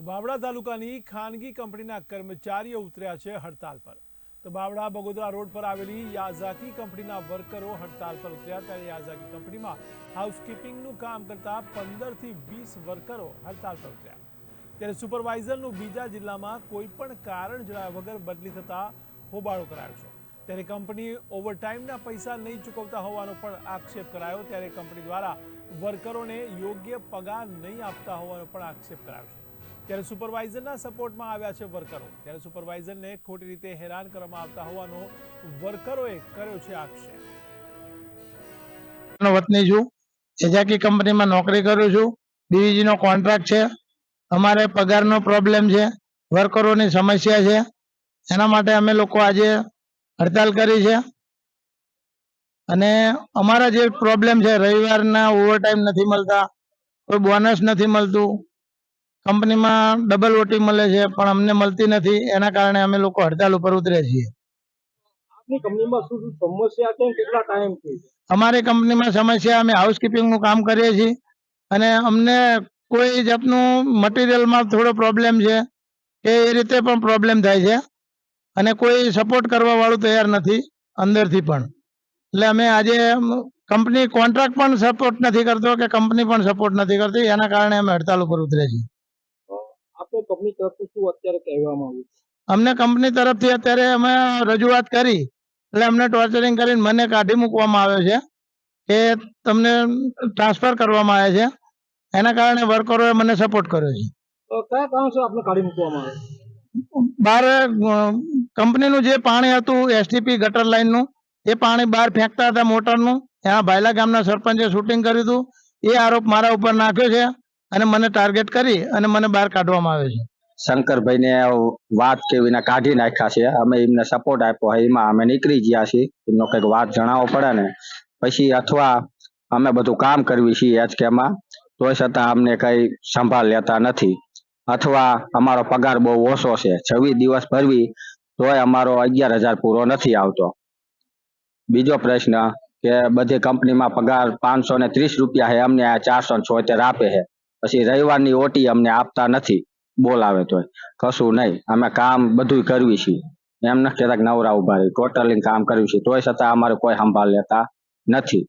બાવળા તાલુકાની ખાનગી કંપનીના કર્મચારીઓ ઉતર્યા છે હડતાલ પર। તો બાવળા બગોદરા રોડ પર આવેલી યાઝાકી કંપનીના વર્કરો હડતાલ પર ઉતર્યા, ત્યારે યાઝાકી કંપનીમાં હાઉસકીપિંગનું કામ કરતા 15 થી 20 વર્કરો હડતાલ પર ઉતર્યા। ત્યારે સુપરવાઇઝરનું બીજા જિલ્લામાં કોઈ પણ કારણ જણાવ્યા વગર બદલી થતા હોબાળો કરાયો છે। ત્યારે કંપની ઓવરટાઈમના પૈસા નહીં ચૂકવતા હોવાનો પણ આક્ષેપ કરાયો। ત્યારે કંપની દ્વારા વર્કરોને યોગ્ય પગાર નહીં આપતા હોવાનો પણ આક્ષેપ કરાયો છે। ત્યારે સુપરવાઇઝરના સપોર્ટમાં આવ્યા છે વર્કરો। ત્યારે સુપરવાઇઝરને ખોટી રીતે હેરાન કરવામાં આવતા હોવાનો વર્કરોએ કર્યો છે આક્ષેપ। વતની છું, યાઝાકી કંપનીમાં નોકરી કરું છું। ડીવીજી નો કોન્ટ્રાક્ટ છે। અમારે પગારનો પ્રોબ્લેમ છે, વર્કરોની સમસ્યા છે, એના માટે અમે લોકો આજે હડતાલ કરી છે। અને અમારા જે પ્રોબ્લેમ છે, રવિવારના ઓવરટાઈમ નથી મળતા, કોઈ બોનસ નથી મળતું, કંપનીમાં ડબલ ઓટી મળે છે પણ અમને મળતી નથી, એના કારણે અમે લોકો હડતાલ ઉપર ઉતર્યા છીએ। આપની કંપનીમાં શું શું સમસ્યા છે, કેટલા ટાઈમથી? અમારી કંપનીમાં સમસ્યા, અમે હાઉસકીપિંગનું કામ કરીએ છીએ અને અમને કોઈ જાતનું મટીરિયલમાં થોડો પ્રોબ્લેમ છે કે એ રીતે પણ પ્રોબ્લેમ થાય છે અને કોઈ સપોર્ટ કરવા વાળું તૈયાર નથી અંદરથી પણ। એટલે અમે આજે કંપની કોન્ટ્રાક્ટ પણ સપોર્ટ નથી કરતો કે કંપની પણ સપોર્ટ નથી કરતી, એના કારણે અમે હડતાલ ઉપર ઉતર્યા છીએ। આપણે કંપની તરફથી શું અત્યારે કહેવામાં આવ્યું? અમને કંપની તરફથી અત્યારે અમે રજૂઆત કરી એટલે અમને ટોર્ચરિંગ કરીને મને કાઢી મૂકવામાં આવે છે કે તમને ટ્રાન્સફર કરવામાં આવે છે, એના કારણે વર્કરોએ મને સપોર્ટ કર્યો છે। તો કયા કારણસર આપને કાઢી મૂકવામાં આવે? બહાર કંપનીનું જે પાણી હતું એસટીપી ગટર લાઈનનું, એ પાણી બહાર ફેંકતા હતા મોટરનું, એમાં ભાયલા ગામના સરપંચે શૂટિંગ કર્યું હતું, એ આરોપ મારા ઉપર નાખ્યો છે અને મને ટાર્ગેટ કરી અને મને બહાર કાઢવામાં આવે છે। શંકરભાઈ ને વાત કેવીને કાઢી નાખ્યા છે, અમે એમને સપોર્ટ આપ્યો, એમાં અમે નીકળી ગયા છીએ। એમનો કઈક વાત જણાવવો પડે ને, પછી અથવા અમે બધું કામ કરવી છીએ એચકેમાં, તોય છતાં અમને કઈ સંભાળ લેતા નથી, અથવા અમારો પગાર બહુ ઓછો છે, 26 દિવસ ભરવી તોય અમારો 11,000 પૂરો નથી આવતો। બીજો પ્રશ્ન કે બધી કંપનીમાં પગાર 530 રૂપિયા છે, અમને 476 આપે છે, પછી રવિવારની ઓટી અમને આપતા નથી, બોલાવે તોય કશું નહીં। અમે કામ બધું કરવી છીએ, એમ નથી કહેતા કે નવરા ઉભા રહી, ટોટલી કામ કરવી છે, તોય છતાં અમારે કોઈ સંભાળ લેતા નથી।